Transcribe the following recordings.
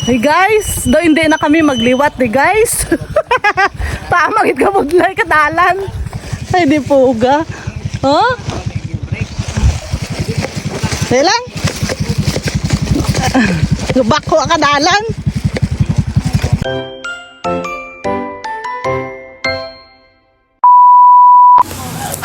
Hey guys, do hindi na kami magliwat guys. Paamagit ka budlay kadalan. Ay di puga. Oh? Lang. Bako kadalan.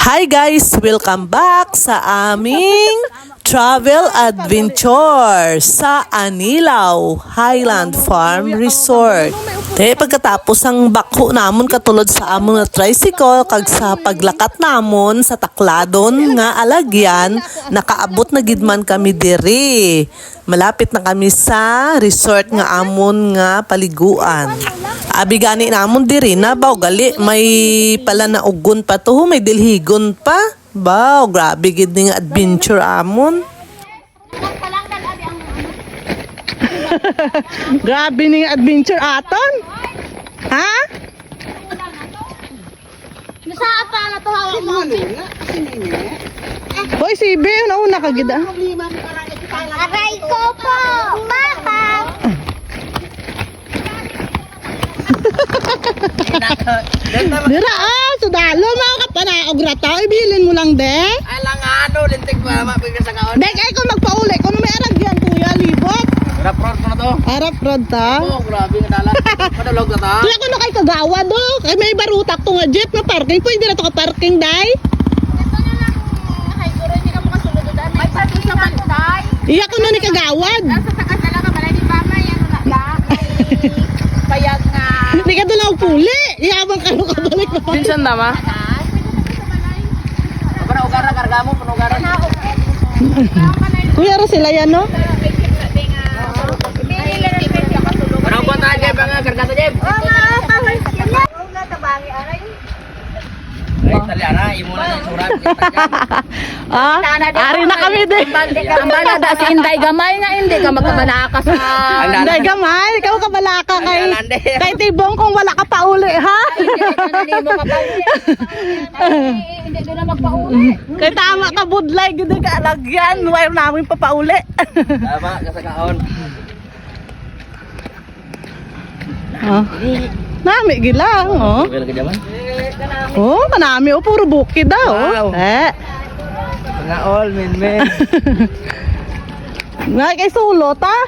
Hi guys, welcome back sa aming travel adventure sa Anilaw Highland Farm Resort. Pagkatapos ang bako namon katulad sa among na tricycle kag sa paglakat namon sa takladon nga alagyan, nakaabot na gidman kami diri. Malapit na kami sa resort nga amon nga paliguan. Abi gani namon diri na baw gali may pala na ugon pa to, may dilhigon pa. Baw, grabe gid nga adventure amon. Grabe ning adventure aton. Ha? Nasaan pa na to hawak mo? Hoy si Be, una ka gid ah. Aray ko po, papa. Dira sudalo mga kapanaog rata, ibilin mo lang de. Alang ano, lintik pa mapigil sa kaon. Dek ay kung magpauli, kung may aragyan kuya libot. Rap road pa na to. Arap rod ta. Oh, grabe nga dala. Padulog na ta. Kaya kuno kay kagawa do, kay may barutak to nga jeep na parking, pwede na to ka parking day. Ito na lang. Ay, guro hindi ka makasulod doon. May parking sa bantay. Iya kuno ni kagawad. Sa takas na lang ka balay ni mama yan na la. Payag nga. Hindi ka doon puli. Iyabang ka no kabalik mo. Pinsan na ma. Para ugar na karga mo, panugaran. Kuya ro sila yan no? Parang buwan tayo, Jeb. Ang karga to, Jeb. Ay, tali ana, imo na yung surat. Ah, ari na kami din. Ang balada si Inday gamay nga hindi ka magkabalakas sa... Hindi gamay, ikaw ka balaka kay Tibong kung wala ka pa uli ha. Hindi mo kapauli. Hindi doon na magpauli. Kay tama ka budlay gid ka alagyan, wire namin papauli. Tama, kasakaon. Oh. Nami gilang oh. Well, ka jaman. Oh, manami oh puro bukid daw. Wow. Nga all, men. Nga kay sulot ha.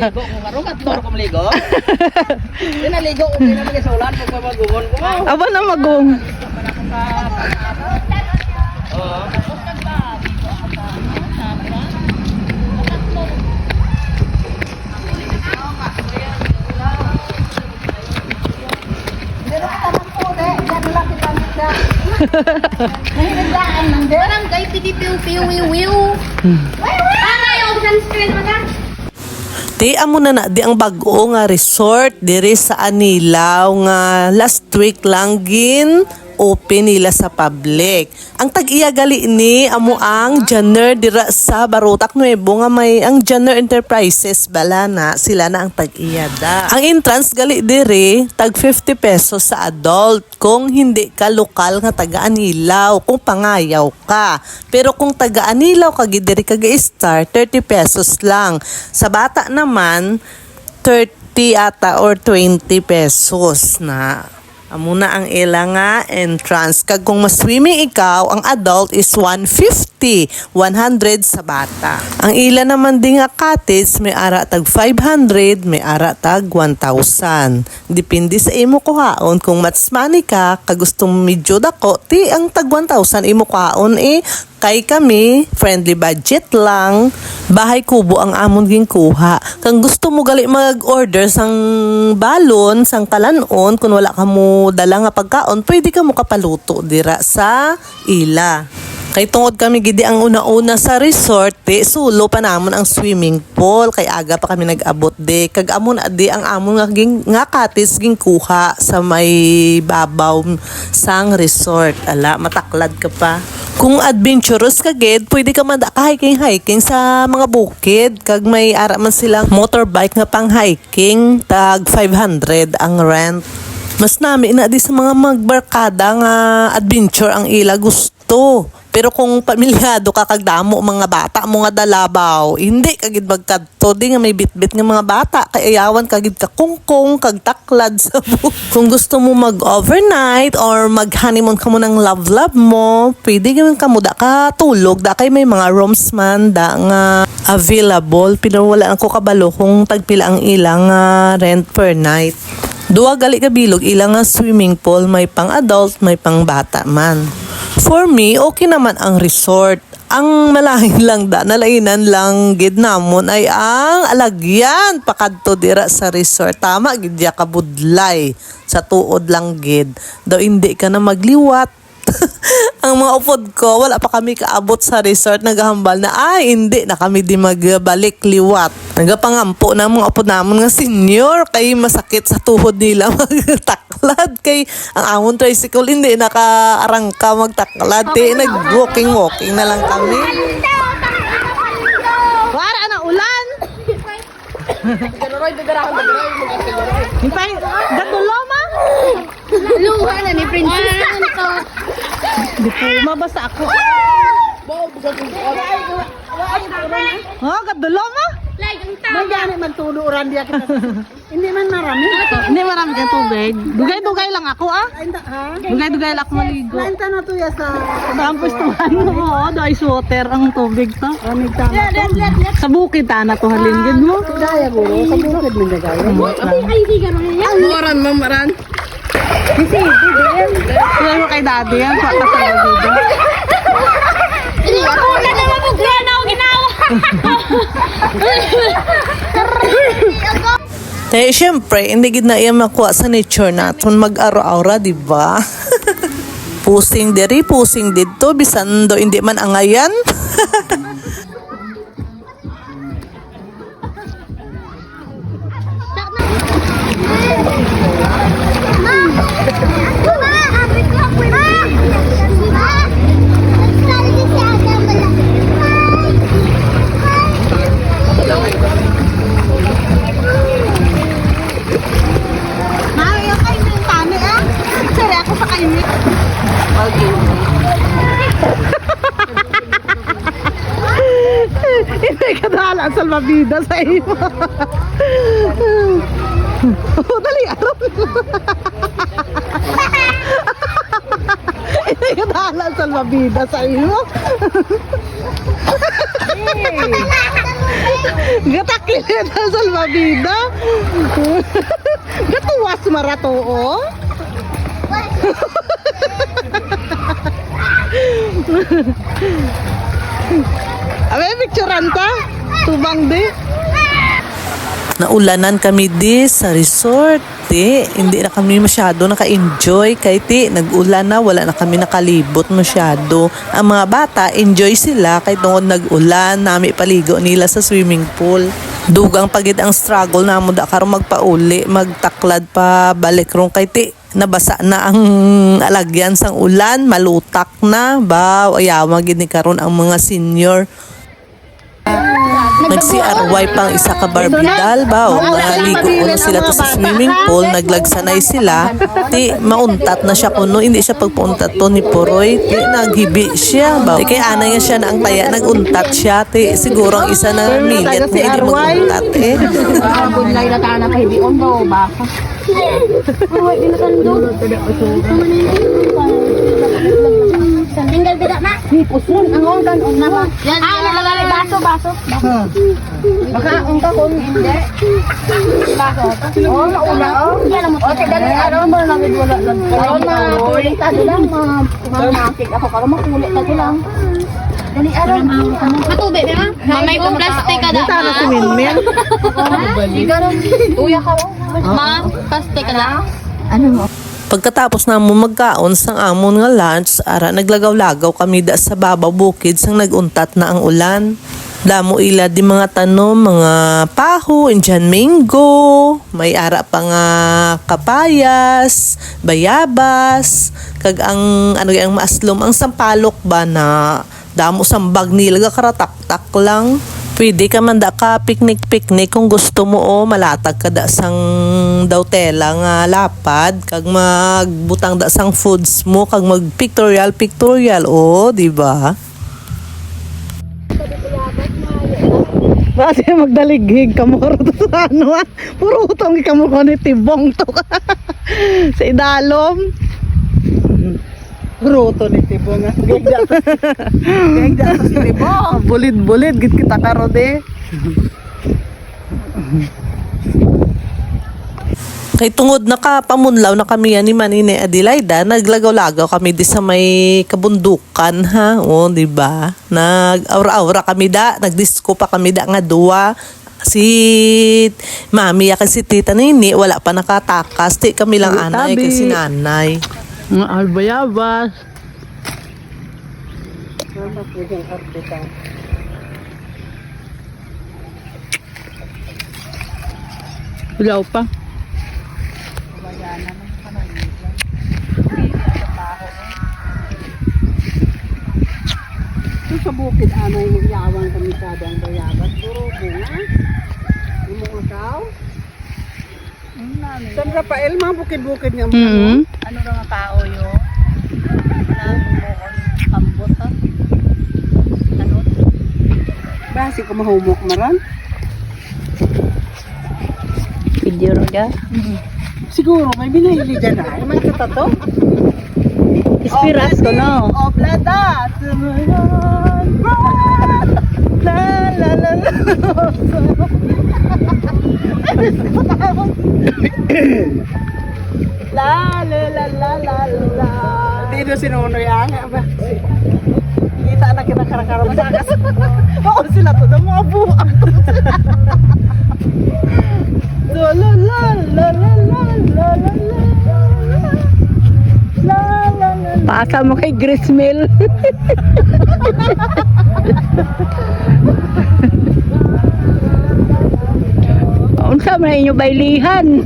Ligo ko nga ron, tor ko maligo. Naligo ko kina magisulan pag magugon ko. Aba na magong. Oo. Parang kay pidipiw-piw-wiw-wiw. Para yung sunscreen mo ka. Di amo na di ang bag-o nga resort diri sa Anilaw nga last week lang gin open nila sa public. Ang tag-iya gali ni amo ang Janner dira sa Barutak Nuevo nga may ang Janner Enterprises bala na sila na ang tag-iya da. Ang entrance gali diri tag 50 pesos sa adult kung hindi ka lokal nga taga Anilaw, kung pangayaw ka. Pero kung taga Anilaw ka gid diri start 30 pesos lang. Sa bata naman 30 ata or 20 pesos na. Amo na ang ila nga entrance. Kag kung mas-swimming ikaw, ang adult is 150, 100 sa bata. Ang ila naman din nga cottage, may ara tag 500, may ara tag 1,000. Depende sa imo kuhaon. Kung mas money ka, kag gusto medyo dako, ti ang tag 1,000 imo kuhaon kay kami, friendly budget lang, bahay kubo ang amon ging kuha. Kung gusto mo gali mag-order sang balon, sang kalanon, kung wala ka mo dala nga pagkaon, pwede ka mo kapaluto dira sa ila. Kay tungod kami gidi ang una-una sa resort, sulo pa namon ang swimming pool, kay aga pa kami nag-abot de. Kag amon adi ang amon nga cottage ging kuha sa may babaw sang resort. Ala, mataklad ka pa. Kung adventurous ka gid, pwede ka man hiking sa mga bukid. Kag may ara man silang motorbike nga pang hiking, tag 500 ang rent. Mas nami na di sa mga magbarkada nga adventure ang ila gusto kadto. Pero kung pamilyado ka kagdamo mga bata mo nga dalabaw, hindi kagid magkadto di nga may bitbit nga mga bata kay ayawan kagid ka kungkong kag taklad sa buhok. Kung gusto mo mag-overnight or mag-honeymoon ka mo ng love mo, pwede gyud ka mo da ka tulog da kay may mga rooms man da nga available pero wala ako kabalo kung tagpila ang ilang rent per night. Duwa gali ka bilog ilang nga swimming pool, may pang adult, may pang bata man. For me, okay naman ang resort. Ang malahin lang da, nalainan lang gid namon ay ang alagyan pakadto dira sa resort. Tama gid ya kabudlay sa tuod lang gid. Daw hindi ka na magliwat. Ang mga upod ko, wala pa kami kaabot sa resort, naghahambal na ay hindi na kami di magbalik liwat. Nagapangampo na mga upod namon nga senior kay masakit sa tuhod nila magtaklad kay ang amon tricycle hindi nakaarangka magtaklad. Nag-walking na lang kami. Wala na ulan. Garoy, dagarahan, dagarahan, mag-garoy. Hintay, gatulo ma. Luha na ni princess nito. Di po mabasa ako. Oh, gatulo ma. Like ang tama. Man tuluran dia kita. Hindi man marami. Hindi marami kang tubig. Dugay-dugay lang ako Ha? Dugay-dugay lang ako maligo. Lain na to ya sa Tapos tuhan mo, do ice water ang tubig to. amig tama. Sa bukid na to halingid mo. Daya mo, sa bukid mo dagay. Ay, di ka rin yan. Maran, mamaran. Tuloy mo kay daddy yan, sa dito. Hindi ko na naman mag-grana ako ginawa. Syempre, hindi gid na iya makuha sa nature naton mag-araw-ara, di ba? Pusing diri, pusing dito, bisan do hindi man angayan. Hindi ka dahalan sa mabida sa iyo. Dali, aron. Hindi ka dahalan sa mabida sa iyo. Gatakli na sa mabida. Gatuwas marato, oh. Abay, picturean ta? Tubang di? Naulanan kami di sa resort. Hindi na kami masyado naka-enjoy. Kaya nag-ulan na, wala na kami nakalibot masyado. Ang mga bata, enjoy sila kahit noon nag-ulan. Nami paligo nila sa swimming pool. Dugang pagid ang struggle na mo da karong magpauli, magtaklad pa balik rong kay nabasa na ang alagyan sang ulan, malutak na ba ayawa gid ni karon ang mga senior. Nagsi-arway pang isa ka barbidal ba o naligo ko na sila to sa swimming pool, naglagsanay sila mauntat na siya kuno, hindi siya pagpuntat to ni Poroy naghibi siya ba kay anay nga siya na ang taya naguntat siya siguro ang isa na milit na hindi maguntat Bunlay na tayo na kahibion daw ba? Huwag din na tando. Tinggal tidak na. Pusun ang ondan on na. Yan, nalalagay baso. Baka ang kakon hindi. Baso. Oh, mauna oh. Yan mo. O tignan ni araw mo na wala lang. Karon makulit ta lang makik ako karon makulit ta lang. Dali araw. Matubig na. Mamay ko plastic ka da. Dito na swimming. Sigaro. Tuya ka. Ma, plastic ka da. Ano mo? Pagkatapos na mo magkaon sang amon nga lunch, ara naglagaw-lagaw kami da sa babaw bukid sang naguntat na ang ulan. Damo ila di mga tanom, mga paho, Indian mango, may ara pa nga kapayas, bayabas, kag ang ang maaslom ang sampalok ba na damo sang bag nila karatak-tak lang. Pwede ka man da ka picnic kung gusto mo o malatag ka da sang daw tela nga lapad kag magbutang da sang foods mo kag mag pictorial o di ba? Kasi magdaligig ka mo to sa ano ah. Puro utong ka mo ko ni tibong to sa idalom. Puro to ni tibong ah. Gagda si tibong. Bulid git kita karo de. Kay tungod nakapamunlaw na kami yan ni Manine Adelaida, naglagaw-lagaw kami di sa may kabundukan ha. O, di ba? Nag-aura-aura kami da, nagdisco pa kami da nga duwa. Si Mami ya si Tita Nini wala pa nakatakas, ti kami lang anay Tabi. kasi nanay. Mga albayabas. Ilaw pa. Ito sa bukid ano yung yawan kami kada ang bayabas. Puro bunga. Yung mga tao. San Rafael, mga bukid-bukid nga. Ano ra nga tao yo? Ambot ha. Ano? Basi ko mahumok maran. Video ra ga. Siguro may binahili dyan na. May katato? Ispiras ko no. Oblada! La la la la. La la la la la la. Dito sinunoy ang ba? Kita na kita karakara sa kas. Oo sila to, ng mga buwak. La la la la la la la la la la la. Pasa mo kay Gristmill. Unsa man inyo baylihan?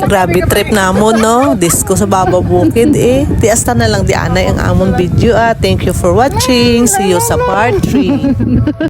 Grabe trip namon no. Disco sa Baba Bukid Tiasta na lang di anay ang amon video Thank you for watching. See you sa part 3.